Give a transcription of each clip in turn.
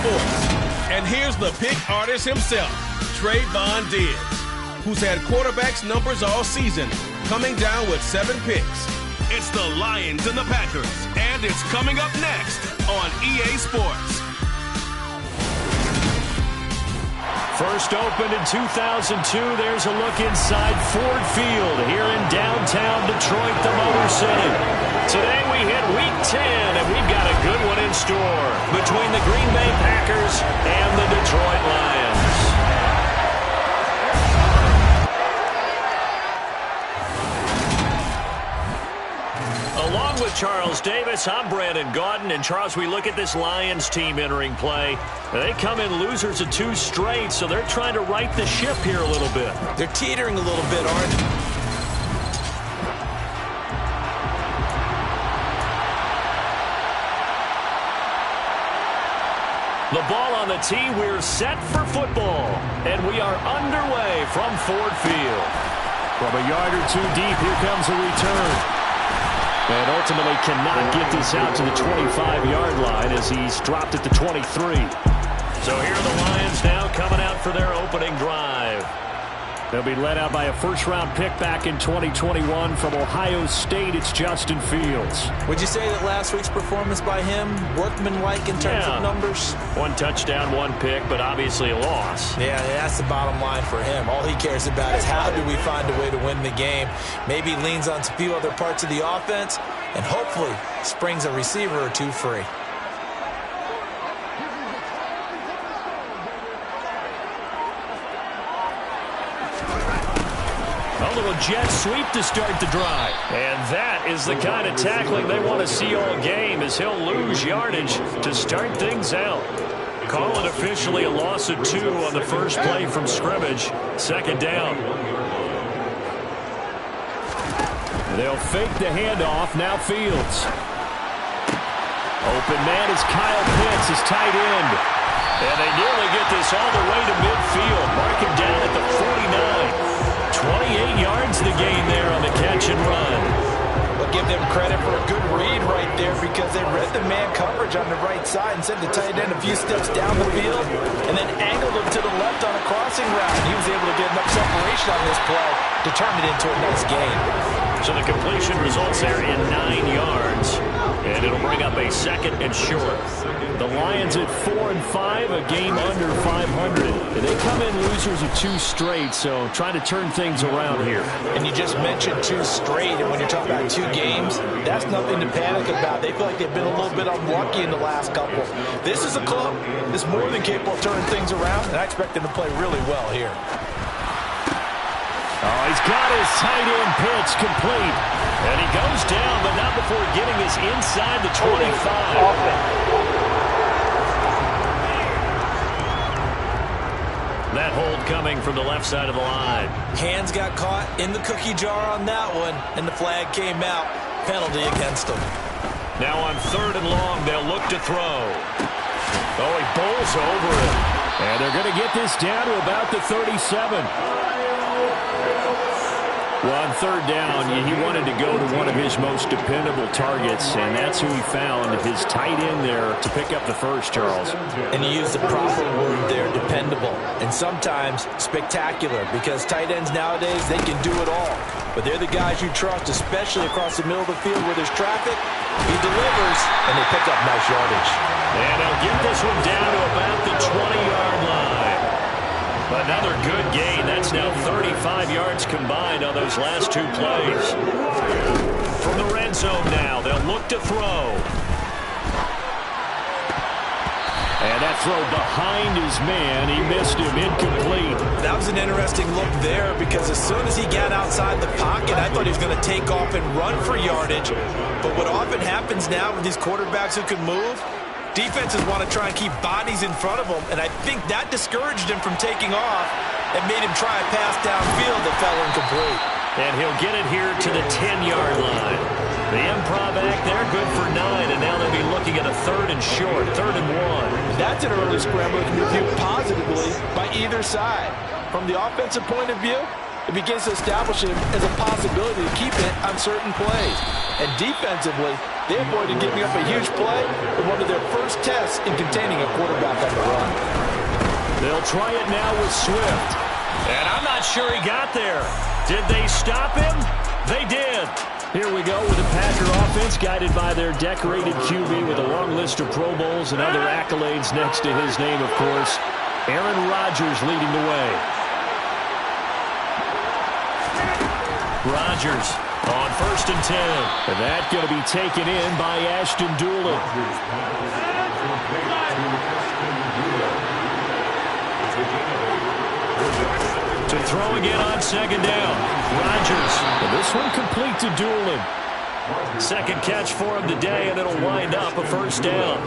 Sports. And here's the pick artist himself, Trayvon Diggs, who's had quarterbacks numbers all season, coming down with 7 picks. It's the Lions and the Packers, and it's coming up next on EA Sports. First opened in 2002, there's a look inside Ford Field here in downtown Detroit, the Motor City. Today we hit Week 10, and we've got a good one in store between the Green Bay Packers and the Detroit Lions. Along with Charles Davis, I'm Brandon Gaudin. And Charles, we look at this Lions team entering play. They come in losers of 2 straight, so they're trying to right the ship here a little bit. They're teetering a little bit, aren't they? The ball on the tee, we're set for football. And we are underway from Ford Field. From a yard or 2 deep, here comes a return. And ultimately cannot get this out to the 25-yard line as he's dropped at the 23. So here are the Lions now coming out for their opening drive. They'll be led out by a first-round pick back in 2021 from Ohio State. It's Justin Fields. Would you say that last week's performance by him, workmanlike in terms of numbers? 1 touchdown, 1 pick, but obviously a loss. Yeah, that's the bottom line for him. All he cares about is how do we find a way to win the game. Maybe leans on a few other parts of the offense and hopefully springs a receiver or 2 free. A little jet sweep to start the drive. And that is the kind of tackling they want to see all game, as he'll lose yardage to start things out. Call it officially a loss of 2 on the first play from scrimmage. Second down. They'll fake the handoff. Now Fields. Open man is Kyle Pitts, his tight end. And they nearly get this all the way to midfield. Mark him down at the 49. 28 yards the gain there on the catch and run. We'll give them credit for a good read right there because they read the man coverage on the right side and sent the tight end a few steps down the field and then angled him to the left on a crossing route. He was able to get enough separation on this play to turn it into a nice gain. So the completion results there in 9 yards, and it'll bring up a second and short. The Lions at 4-5, a game under 500. They come in losers of 2 straight, so trying to turn things around here. And you just mentioned 2 straight, and when you're talking about 2 games, that's nothing to panic about. They feel like they've been a little bit unlucky in the last couple. This is a club that's more than capable of turning things around, and I expect them to play really well here. Oh, he's got his tight end pitch complete. And he goes down, but not before getting his inside the 25. That hold coming from the left side of the line. Hands got caught in the cookie jar on that one, and the flag came out. Penalty against them. Now on 3rd and long, they'll look to throw. Oh, he bowls over it. And they're going to get this down to about the 37. Well, on 3rd down, he wanted to go to one of his most dependable targets, and that's who he found, his tight end there, to pick up the first, Charles. And he used the proper word there, dependable, and sometimes spectacular, because tight ends nowadays, they can do it all. But they're the guys you trust, especially across the middle of the field where there's traffic. He delivers, and they pick up nice yardage. And they'll get this one down to about the 20-yard line. Another good gain. That's now 35 yards combined on those last 2 plays. From the red zone now, they'll look to throw. And that throw behind his man. He missed him, incomplete. That was an interesting look there because as soon as he got outside the pocket, I thought he was going to take off and run for yardage. But what often happens now with these quarterbacks who can move, defenses want to try and keep bodies in front of him, and I think that discouraged him from taking off and made him try a pass downfield that fell incomplete. And he'll get it here to the 10-yard line. The improv act there, good for 9, and now they'll be looking at a 3rd and short, 3rd and 1. That's an early scramble that can be viewed positively by either side. From the offensive point of view, it begins to establish him as a possibility to keep it on certain plays. And defensively, they avoided giving up a huge play in one of their first tests in containing a quarterback on the They'll try it now with Swift. And I'm not sure he got there. Did they stop him? They did. Here we go with the Packer offense guided by their decorated QB with a long list of Pro Bowls and other accolades next to his name, of course. Aaron Rodgers leading the way. Rodgers on 1st and 10. And that going to be taken in by Ashton Doolin. To throw again on 2nd down. Rodgers. And this one complete to Doolin. Second catch for him today, and it'll wind up a 1st down.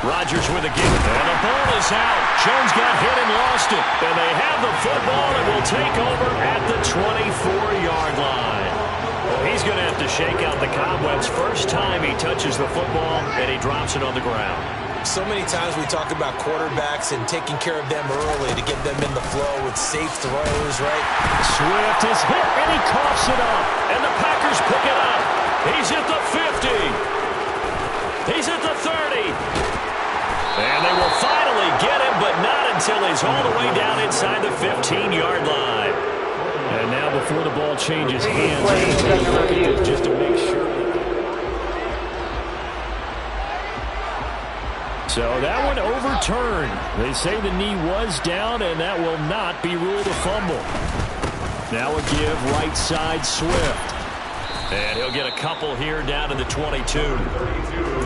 Rodgers with a give. And the ball is out. Jones got hit and lost it. And they have the football and will take over at the 24-yard line. He's going to have to shake out the cobwebs first time he touches the football, and he drops it on the ground. So many times we talk about quarterbacks and taking care of them early to get them in the flow with safe throws, right? Swift is hit, and he coughs it up. And the Packers pick it up. He's at the 50. He's at the 30. And they will finally get him, but not until he's all the way down inside the 15-yard line. And now before the ball changes hands, take a look at it just to make sure. So that one overturned. They say the knee was down, and that will not be ruled a fumble. Now a give right side Swift. And he'll get a couple here down to the 22.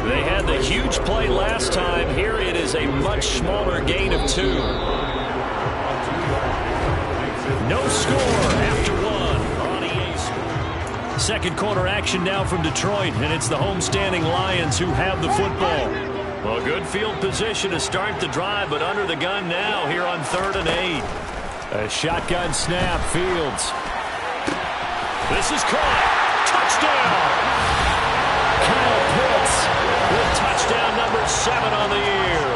They had the huge play last time. Here it is a much smaller gain of 2. No score after 1 on EA Sports. Second quarter action now from Detroit, and it's the homestanding Lions who have the football. Well, good field position to start the drive, but under the gun now here on 3rd and 8. A shotgun snap, Fields. This is caught. Touchdown! Kyle Pitts with touchdown number 7 on the year.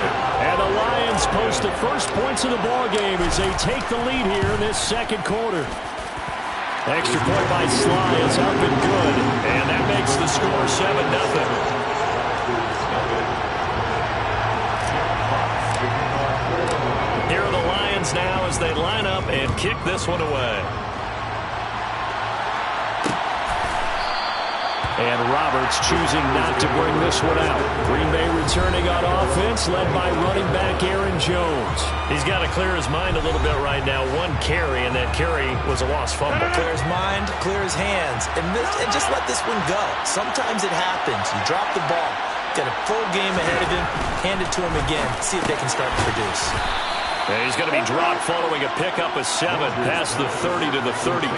And the Lions post the first points of the ballgame as they take the lead here in this second quarter. Extra point by Sly is up and good. And that makes the score 7-0. Here are the Lions now as they line up and kick this one away. And Roberts choosing not to bring this one out. Green Bay returning on offense, led by running back Aaron Jones. He's got to clear his mind a little bit right now. 1 carry, and that carry was a lost fumble. Clear his mind, clear his hands, and just let this one go. Sometimes it happens. You drop the ball, got a full game ahead of him, hand it to him again, see if they can start to produce. And he's going to be dropped following a pickup of 7 past the 30 to the 32.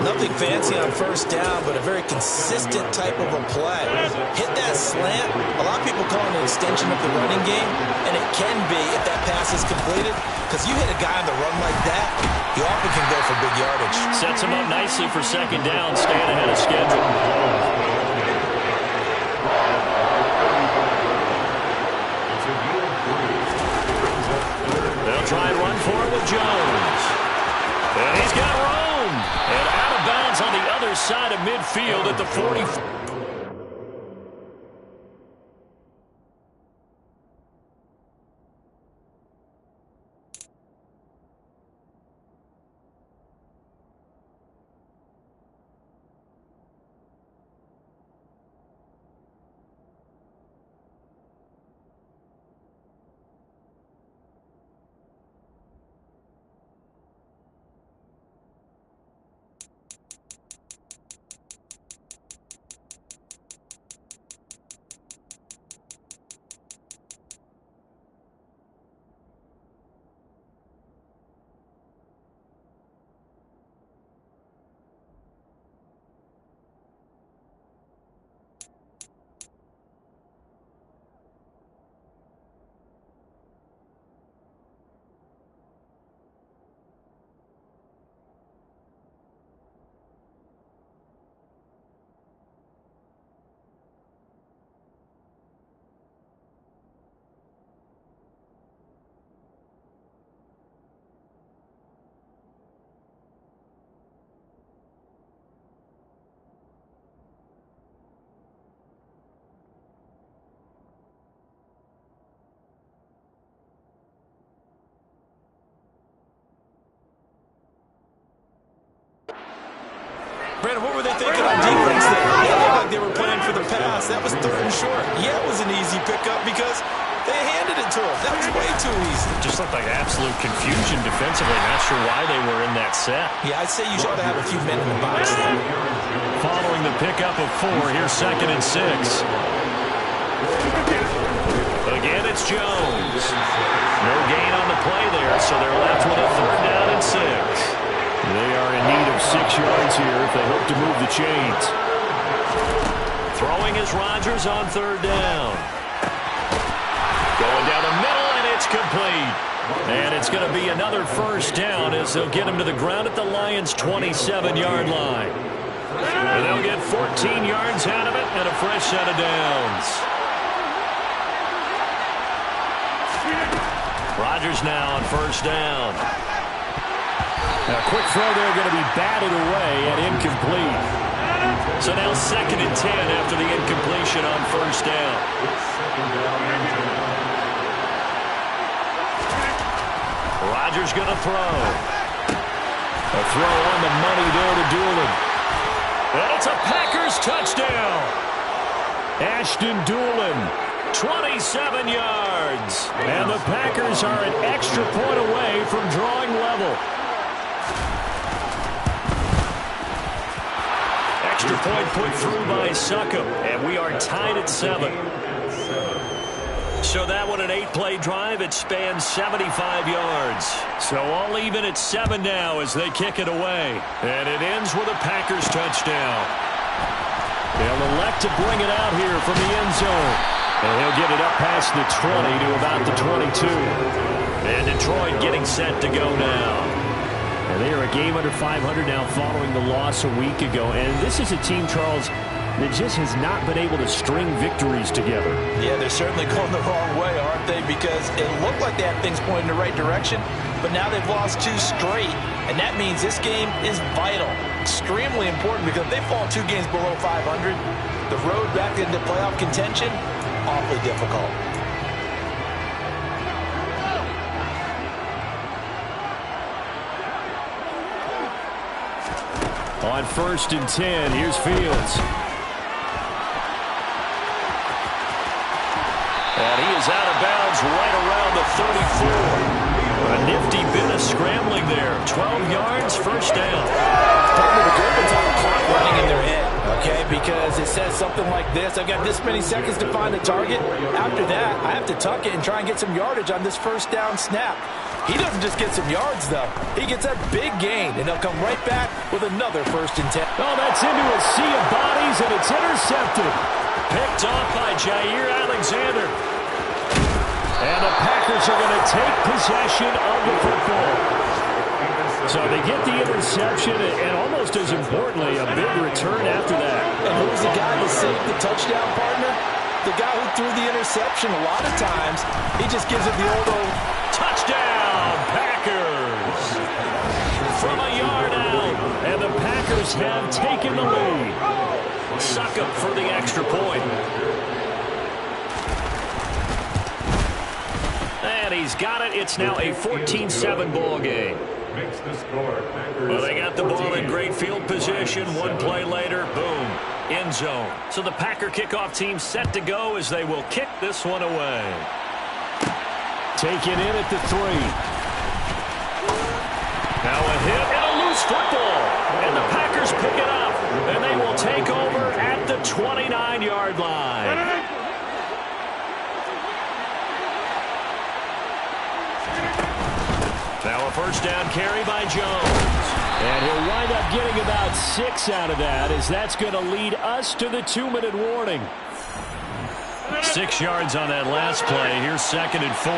Nothing fancy on 1st down, but a very consistent type of a play. Hit that slant. A lot of people call it an extension of the running game, and it can be if that pass is completed, because you hit a guy on the run like that, he often can go for big yardage. Sets him up nicely for 2nd down, staying ahead of schedule. They'll try and run for it with Jones. And he's got room. And out of bounds on the other side of midfield at the 40. Brandon, what were they thinking on defense there? It looked like they were playing for the pass. That was 3rd and short. Yeah, it was an easy pickup because they handed it to him. That was way too easy. Just looked like absolute confusion defensively. Not sure why they were in that set. Yeah, I'd say you ought to have a few men in the box there. Following the pickup of 4, here's 2nd and 6. Again, it's Jones. No gain on the play there, so they're left with a 3rd down and 6. They are in need of 6 yards here if they hope to move the chains. Throwing is Rodgers on 3rd down. Going down the middle, and it's complete. And it's going to be another 1st down as they'll get him to the ground at the Lions' 27-yard line. And they'll get 14 yards out of it and a fresh set of downs. Rodgers now on 1st down. A quick throw there going to be batted away and incomplete. So now 2nd and 10 after the incompletion on 1st down. Rodgers going to throw. A throw on the money there to Doolin. And it's a Packers touchdown. Ashton Doolin, 27 yards. And the Packers are an extra point away from drawing level. Extra point put through by Succop, and we are tied at 7. So that one, an 8-play drive. It spans 75 yards. So all even at 7 now as they kick it away. And it ends with a Packers touchdown. They'll elect to bring it out here from the end zone. And he'll get it up past the 20 to about the 22. And Detroit getting set to go now. And they are a game under 500 now following the loss a week ago. And this is a team, Charles, that just has not been able to string victories together. Yeah, they're certainly going the wrong way, aren't they? Because it looked like they had things pointing in the right direction, but now they've lost 2 straight. And that means this game is vital, extremely important, because if they fall 2 games below 500, the road back into playoff contention, awfully difficult. On 1st and 10, here's Fields. And he is out of bounds right around the 34. A nifty bit of scrambling there. 12 yards, 1st down. Partner, the good ones have a clock running in their head, okay? Because it says something like this. I've got this many seconds to find the target. After that, I have to tuck it and try and get some yardage on this 1st down snap. He doesn't just get some yards, though. He gets that big gain, and they'll come right back with another 1st and 10. Oh, that's into a sea of bodies, and it's intercepted. Picked off by Jair Alexander. And the Packers are going to take possession of the football. So they get the interception, and almost as importantly, a big return after that. And who's the guy that saved the touchdown, partner? The guy who threw the interception. A lot of times, he just gives it the old touchdown, Packers. From a yard out, and the Packers have taken the lead. Succop for the extra point. And he's got it. It's now a 14-7 ball game. Well, they got the ball in great field position. 1 play later, boom, end zone. So the Packer kickoff team set to go as they will kick this one away. Taken in at the 3. Now a hit and a loose football. And the Packers pick it up. And they will take over at the 29-yard line. Now a 1st down carry by Jones. And he'll wind up getting about 6 out of that, as that's going to lead us to the 2-minute warning. 6 yards on that last play. Here's 2nd and 4.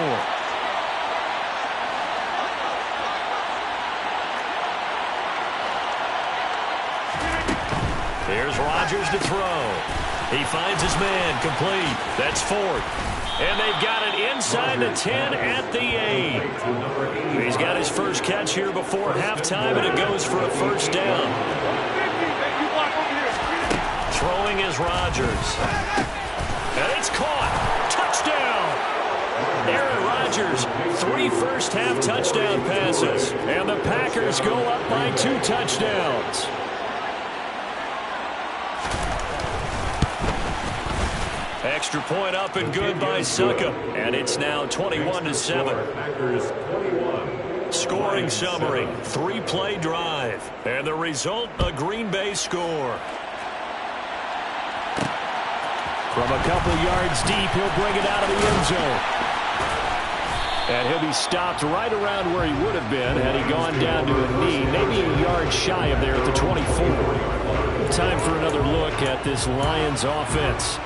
Here's Rodgers to throw. He finds his man, complete. That's 4th. And they've got it inside the 10 at the 8. He's got his first catch here before halftime, and it goes for a 1st down. Throwing is Rodgers. And it's caught. Touchdown. Aaron Rodgers, 3 first-half touchdown passes. And the Packers go up by 2 touchdowns. Extra point up and good by Suckup. And it's now 21-7. Scoring summary, 3-play drive. And the result, a Green Bay score. From a couple yards deep, he'll bring it out of the end zone. And he'll be stopped right around where he would have been had he gone down to a knee, maybe a yard shy of there at the 24. Time for another look at this Lions offense.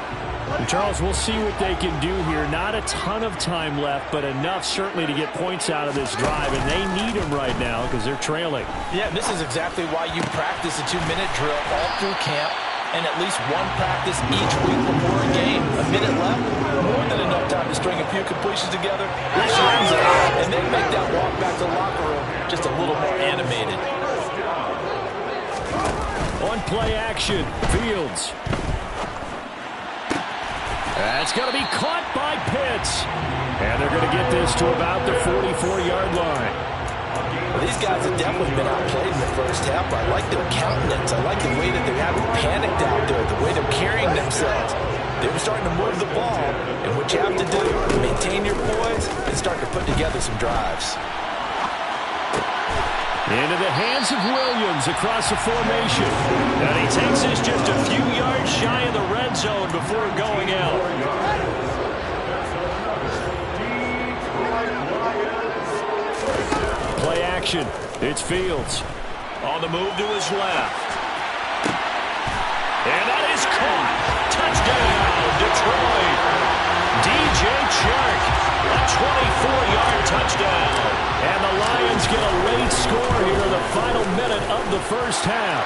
And Charles, we'll see what they can do here. Not a ton of time left, but enough certainly to get points out of this drive, and they need them right now because they're trailing. Yeah, this is exactly why you practice a 2-minute drill all through camp and at least one practice each week before a game. A minute left, more than enough time to string a few completions together, reach the end zone, and then make that walk back to the locker room just a little more animated. On play action, Fields. That's going to be caught by Pitts. And they're going to get this to about the 44-yard line. Well, these guys have definitely been outplayed in the first half. I like their countenance. I like the way that they're having panicked out there, the way they're carrying themselves. They were starting to move the ball, and what you have to do is maintain your poise and start to put together some drives. Into the hands of Williams across the formation. And he takes this just a few yards shy of the red zone before going out. Play action. It's Fields. On the move to his left. And that is caught. Touchdown, Detroit. DJ Chark. A 24-yard touchdown. And the Lions get a late score here in the final minute of the first half.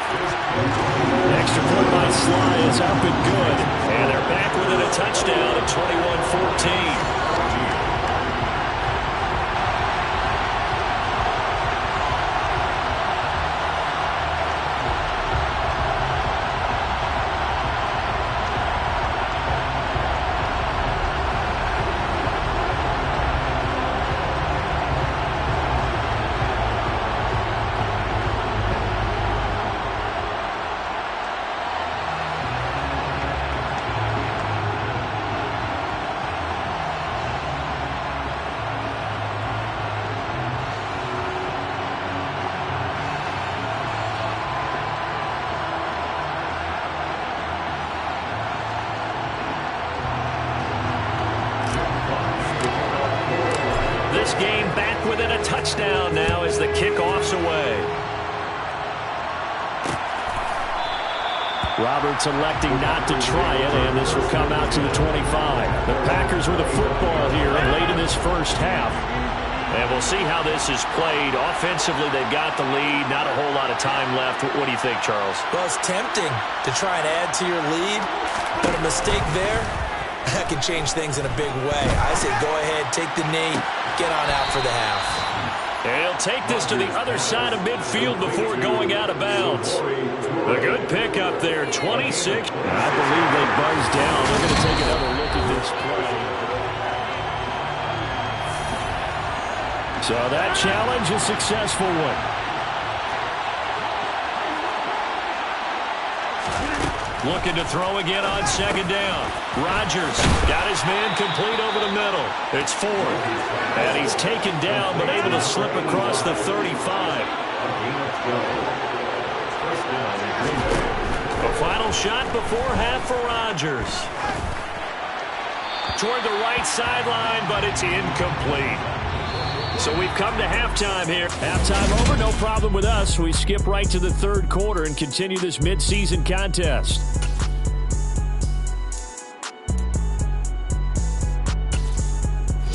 Extra point by Sly is up and good. And they're back within a touchdown at 21-14. Game back within a touchdown now as the kickoff's away. Roberts electing not to try it, and this will come out to the 25. The Packers with a football here late in this first half. And we'll see how this is played. Offensively, they've got the lead. Not a whole lot of time left. What do you think, Charles? Well, it's tempting to try and add to your lead, but a mistake there, that can change things in a big way. I say go ahead, take the knee, get on out for the half. And he'll take this to the other side of midfield before going out of bounds. A good pick up there, 26. I believe they buzzed down. They're going to take another look at this play. So that challenge, a successful one. Looking to throw again on second down. Rodgers got his man complete over the middle. It's Ford. And he's taken down but able to slip across the 35. A final shot before half for Rodgers. Toward the right sideline, but it's incomplete. So we've come to halftime here. Halftime over, no problem with us. We skip right to the third quarter and continue this midseason contest.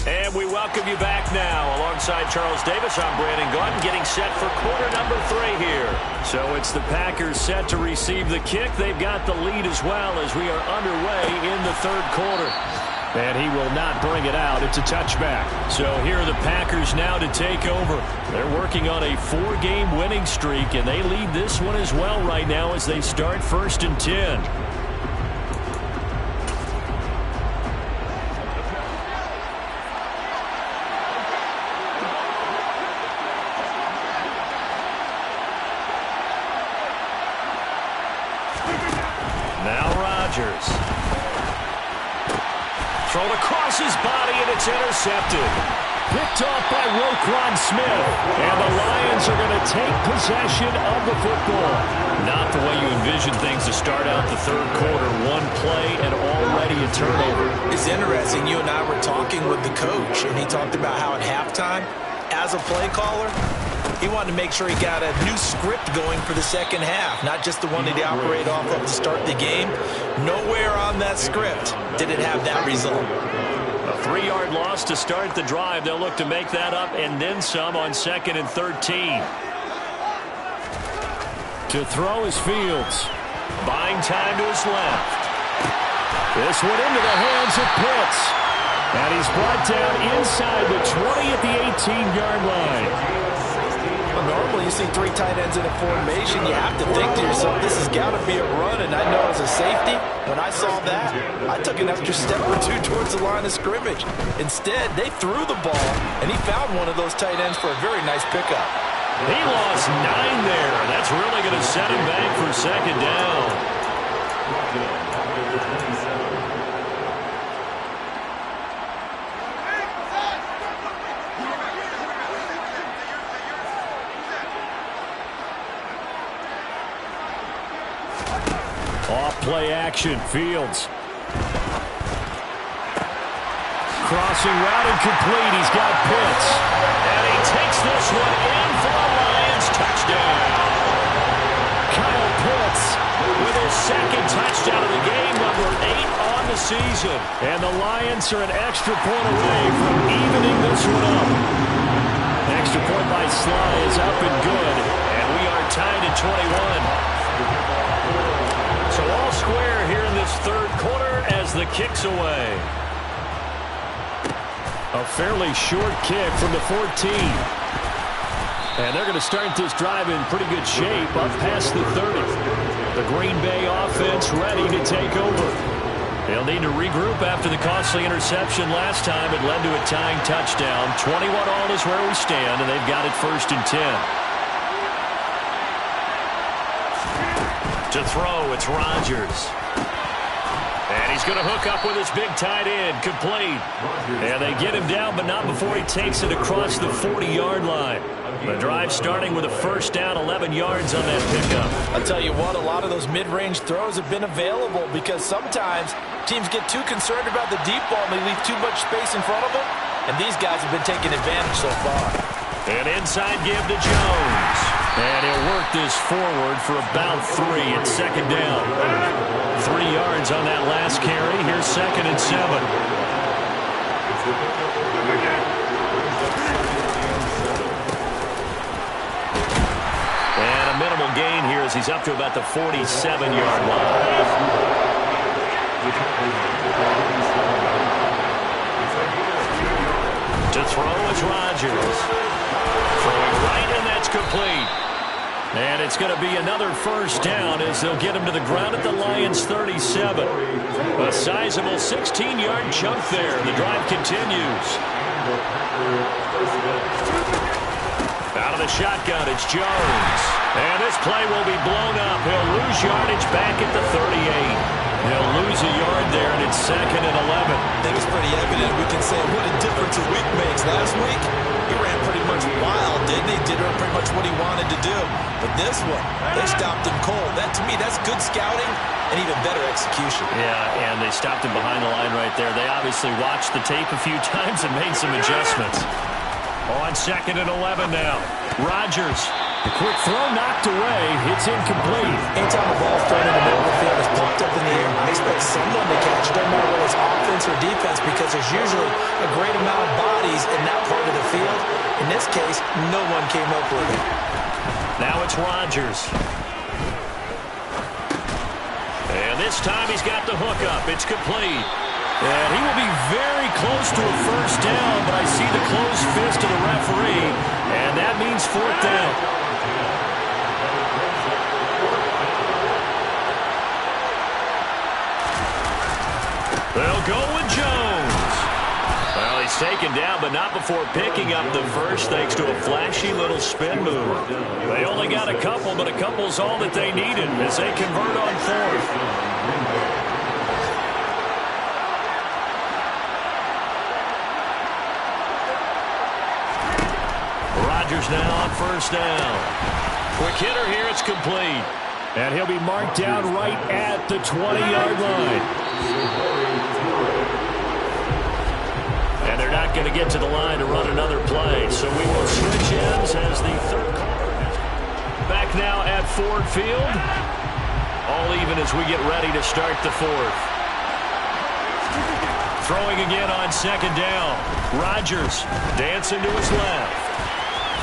And we welcome you back now. Alongside Charles Davis, I'm Brandon Gaudin, getting set for quarter number 3 here. So it's the Packers set to receive the kick. They've got the lead as well as we are underway in the third quarter. And he will not bring it out. It's a touchback. So here are the Packers now to take over. They're working on a 4-game winning streak, and they lead this one as well right now as they start 1st and 10. Now Rodgers. Thrown across his body, and it's intercepted. Picked off by Roquan Smith. And the Lions are going to take possession of the football. Not the way you envision things to start out the third quarter. One play and already a turnover. It's interesting. You and I were talking with the coach, and he talked about how at halftime, as a play caller, he wanted to make sure he got a new script going for the second half, not just the one that he operated off of to start the game. Nowhere on that script did it have that result. A 3-yard loss to start the drive. They'll look to make that up and then some on 2nd and 13. To throw is Fields. Buying time to his left. This one into the hands of Pitts. And he's brought down inside the 20 at the 18-yard line. Well, normally you see 3 tight ends in a formation. You have to think to yourself, this has got to be a run. And I know as a safety, when I saw that, I took an extra step or 2 towards the line of scrimmage. Instead, they threw the ball, and he found one of those tight ends for a very nice pickup. He lost 9 there. That's really going to set him back for 2nd down. Off-play action, Fields. Crossing route incomplete. He's got Pitts. And he takes this one in for the Lions. Touchdown. Kyle Pitts with his 2nd touchdown of the game, number 8 on the season. And the Lions are an extra point away from evening this one up. Extra point by Sly is up and good. And we are tied at 21. So all square here in this third quarter as the kick's away. A fairly short kick from the 14. And they're going to start this drive in pretty good shape up past the 30. The Green Bay offense ready to take over. They'll need to regroup after the costly interception last time. It led to a tying touchdown. 21 all is where we stand, and they've got it 1st and 10. To throw, it's Rodgers. And he's going to hook up with his big tight end, complete. And they get him down, but not before he takes it across the 40-yard line. The drive starting with a 1st down, 11 yards on that pickup. I'll tell you what, a lot of those mid-range throws have been available because sometimes teams get too concerned about the deep ball and they leave too much space in front of them. And these guys have been taking advantage so far. And inside give to Jones. And he'll work this forward for about 3 at 2nd down. 3 yards on that last carry. Here's 2nd and 7. And a minimal gain here as he's up to about the 47-yard line. To throw is Rodgers. Throwing right, and that's complete. And it's going to be another 1st down as they'll get him to the ground at the Lions' 37. A sizable 16-yard chunk there. The drive continues. Out of the shotgun, it's Jones. And this play will be blown up. He'll lose yardage back at the 38. They'll lose a yard there, and it's 2nd and 11. I think it's pretty evident. We can say what a difference a week makes. Last week, he ran pretty much wild, didn't he? Did pretty much what he wanted to do. But this one, they stopped him cold. That, to me, that's good scouting and even better execution. Yeah, and they stopped him behind the line right there. They obviously watched the tape a few times and made some adjustments. On 2nd and 11 now. Rodgers. The quick throw knocked away. It's incomplete. Anytime the ball's thrown in the middle of the field, it's popped up in the air, I expect someone to catch it. Doesn't matter whether it's offense or defense because there's usually a great amount of bodies in that part of the field. In this case, no one came up with it. Now it's Rodgers. And this time he's got the hook up. It's complete. And he will be very close to a 1st down, but I see the closed fist of the referee, and that means 4th down. They'll go with Jones. Well, he's taken down, but not before picking up the 1st thanks to a flashy little spin move. They only got a couple, but a couple's all that they needed as they convert on 4th. Rodgers now on first down. Quick hitter here. It's complete. And he'll be marked down right at the 20-yard line. And they're not going to get to the line to run another play. So we will switch ends as the third quarter. Back now at Ford Field. All even as we get ready to start the fourth. Throwing again on second down. Rodgers dancing to his left.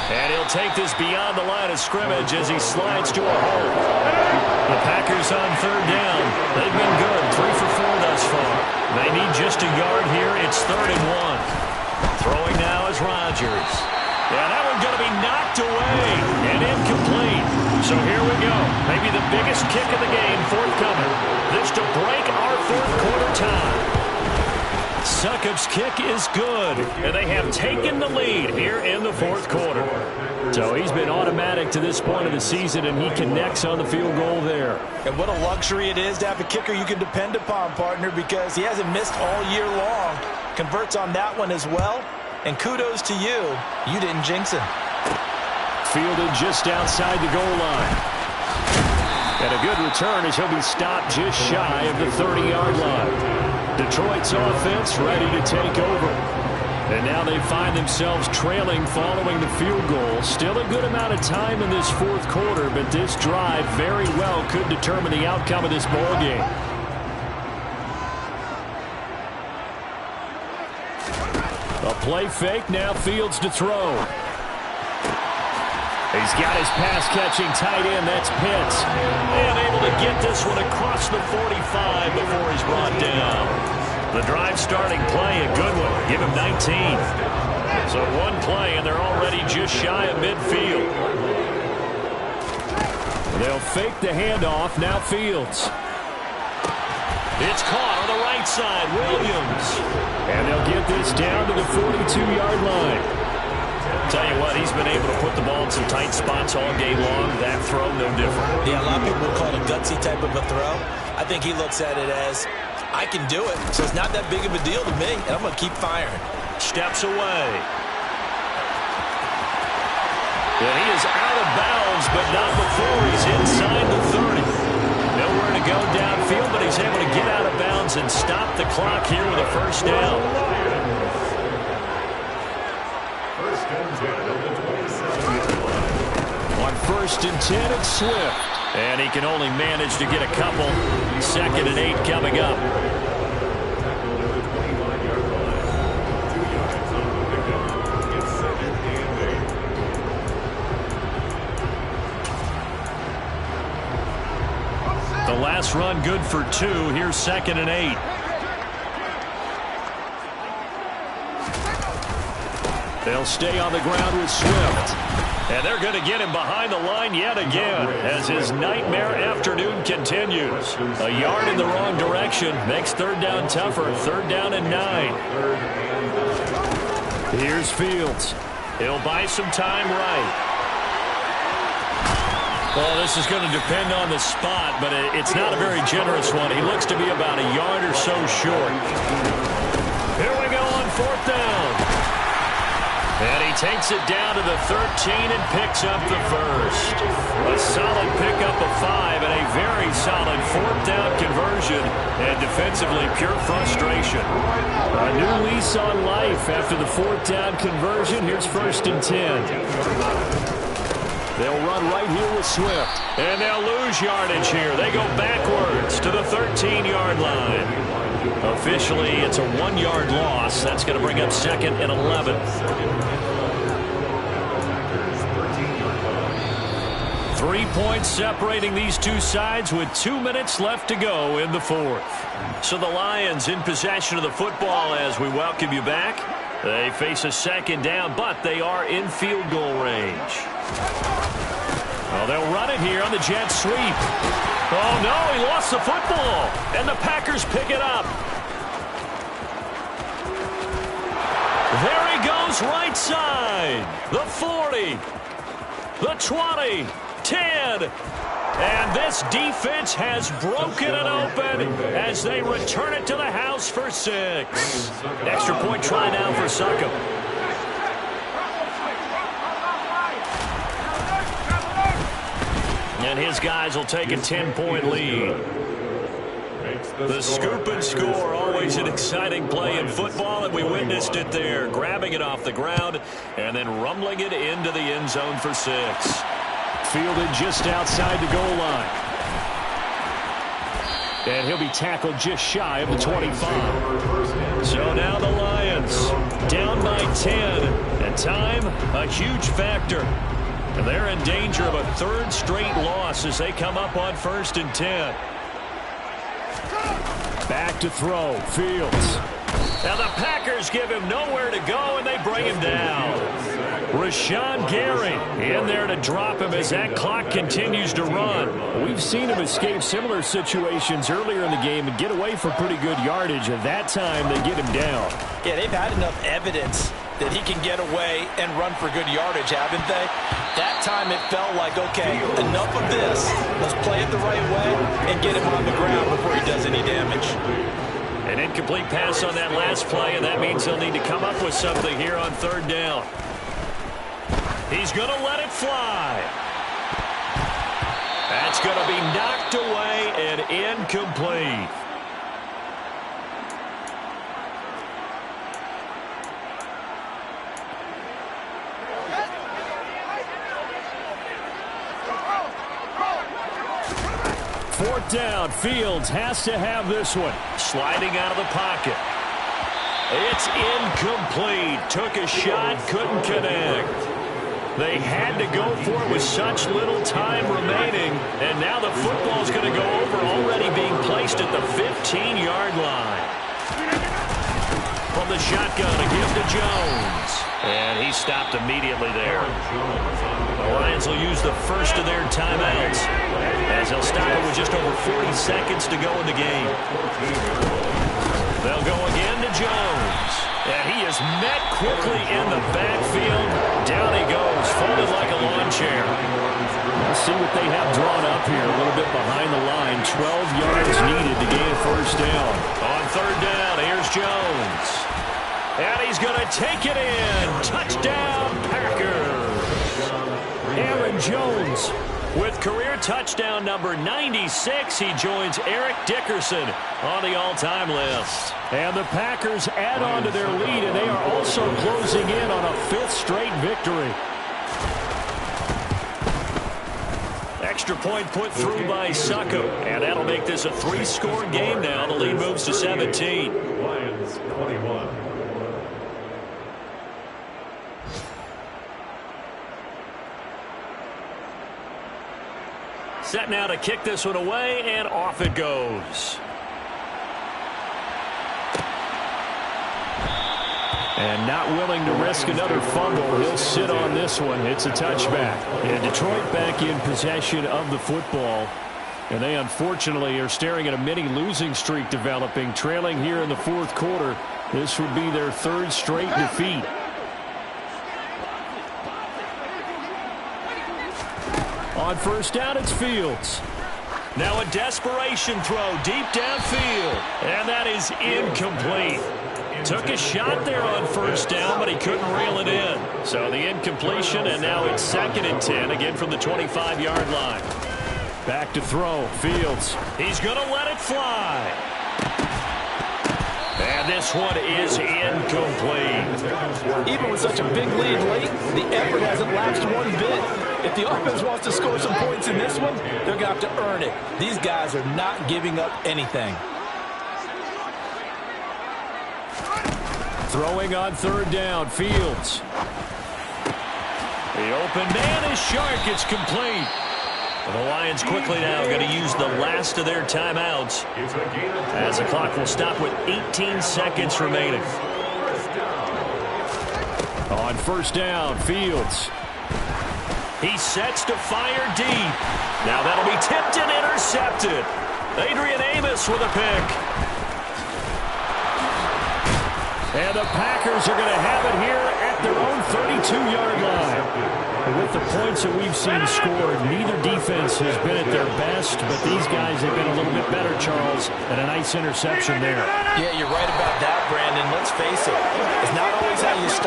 And he'll take this beyond the line of scrimmage as he slides to a hole. The Packers on third down. They've been good, 3 for 4 thus far. They need just a yard here. It's 3rd and 1. Throwing now is Rodgers. Yeah, that one's going to be knocked away and incomplete. So here we go. Maybe the biggest kick of the game forthcoming. This to break our fourth quarter tie. Succop's kick is good, and they have taken the lead here in the fourth quarter. So he's been automatic to this point of the season, and he connects on the field goal there. And what a luxury it is to have a kicker you can depend upon, partner, because he hasn't missed all year long. Converts on that one as well, and kudos to you. You didn't jinx him. Fielded just outside the goal line. And a good return as he'll be stopped just shy of the 30-yard line. Detroit's offense ready to take over. And now they find themselves trailing following the field goal. Still a good amount of time in this fourth quarter, but this drive very well could determine the outcome of this ball game. A play fake, now Fields to throw. He's got his pass-catching tight end, that's Pitts. And able to get this one across the 45 before he's brought down. The drive starting play, a good one. Give him 19. So one play, and they're already just shy of midfield. They'll fake the handoff, now Fields. It's caught on the right side, Williams. And they'll get this down to the 42-yard line. Tell you what, he's been able to put the ball in some tight spots all game long. That throw, no different. Yeah, a lot of people would call it a gutsy type of a throw. I think he looks at it as, I can do it, so it's not that big of a deal to me, and I'm going to keep firing. Steps away. And he is out of bounds, but not before he's inside the 30. Nowhere to go downfield, but he's able to get out of bounds and stop the clock here with a first down. On 1st and 10, it's Swift. And he can only manage to get a couple. 2nd and 8 coming up. The last run good for 2. Here's 2nd and 8. They'll stay on the ground with Swift. And they're going to get him behind the line yet again as his nightmare afternoon continues. A yard in the wrong direction makes 3rd down tougher. 3rd down and 9. Here's Fields. He'll buy some time right. Well, this is going to depend on the spot, but it's not a very generous one. He looks to be about a yard or so short. Here we go on 4th down. And he takes it down to the 13 and picks up the first. A solid pickup of 5 and a very solid 4th down conversion. And defensively, pure frustration. A new lease on life after the 4th down conversion. Here's 1st and 10. They'll run right here with Swift. And they'll lose yardage here. They go backwards to the 13-yard line. Officially, it's a 1-yard loss. That's going to bring up 2nd and 11. 3 points separating these two sides with 2 minutes left to go in the fourth. So the Lions in possession of the football as we welcome you back. They face a 2nd down, but they are in field goal range. Well, they'll run it here on the jet sweep. Oh, no, he lost the football. And the Packers pick it up. There he goes right side. The 40. The 20. 10. And this defense has broken it open as they return it to the house for 6. Extra point try now for Succop. And his guys will take a 10-point lead. The scoop and score, always an exciting play in football, and we witnessed it there, grabbing it off the ground and then rumbling it into the end zone for 6. Fielded just outside the goal line. And he'll be tackled just shy of the 25. So now the Lions down by 10, and time a huge factor. And they're in danger of a 3rd straight loss as they come up on 1st and 10. Back to throw, Fields. Now the Packers give him nowhere to go, and they bring him down. Rashawn Gary in there to drop him as that clock continues to run. We've seen him escape similar situations earlier in the game and get away for pretty good yardage. At that time, they get him down. Yeah, they've had enough evidence that he can get away and run for good yardage, haven't they? That time it felt like, okay, enough of this. Let's play it the right way and get him on the ground before he does any damage. An incomplete pass on that last play, and that means they'll need to come up with something here on 3rd down. He's going to let it fly. That's going to be knocked away and incomplete. Fourth down, Fields has to have this one. Sliding out of the pocket. It's incomplete. Took a shot, couldn't connect. They had to go for it with such little time remaining, and now the football's going to go over, already being placed at the 15-yard line. From the shotgun, a give to Jones. And he stopped immediately there. The Lions will use the first of their timeouts, as they'll stop it with just over 40 seconds to go in the game. They'll go again to Jones. And he is met quickly in the backfield. Down he goes, folded like a lawn chair. Let's see what they have drawn up here. A little bit behind the line. 12 yards needed to gain a 1st down. On 3rd down, here's Jones. And he's going to take it in. Touchdown, Packers. Aaron Jones with career touchdown number 96. He joins Eric Dickerson on the all-time list. And the Packers add on to their lead, and they are also closing in on a 5th straight victory. Extra point put through by Succo, and that'll make this a 3-score game now. The lead moves to 17. Lions 21. Set now to kick this one away, and off it goes. And not willing to risk another fumble, he'll sit on this one. It's a touchback. And Detroit back in possession of the football. And they unfortunately are staring at a mini losing streak developing, trailing here in the 4th quarter. This would be their 3rd straight defeat. On 1st down, it's Fields. Now a desperation throw deep downfield. And that is incomplete. Took a shot there on 1st down, but he couldn't reel it in. So the incompletion, and now it's 2nd and 10, again from the 25-yard line. Back to throw, Fields. He's going to let it fly. And this one is incomplete. Even with such a big lead late, the effort hasn't lapsed one bit. If the offense wants to score some points in this one, they're going to have to earn it. These guys are not giving up anything. Throwing on 3rd down, Fields. The open man is Shark. It's complete. The Lions quickly now going to use the last of their timeouts, as the clock will stop with 18 seconds remaining. On 1st down, Fields. He sets to fire deep. Now that'll be tipped and intercepted. Adrian Amos with a pick. And the Packers are going to have it here at their own 32-yard line. With the points that we've seen scored, neither defense has been at their best, but these guys have been a little bit better, Charles, and a nice interception there. Yeah, you're right about that, Brandon. Let's face it, it's not always how you start.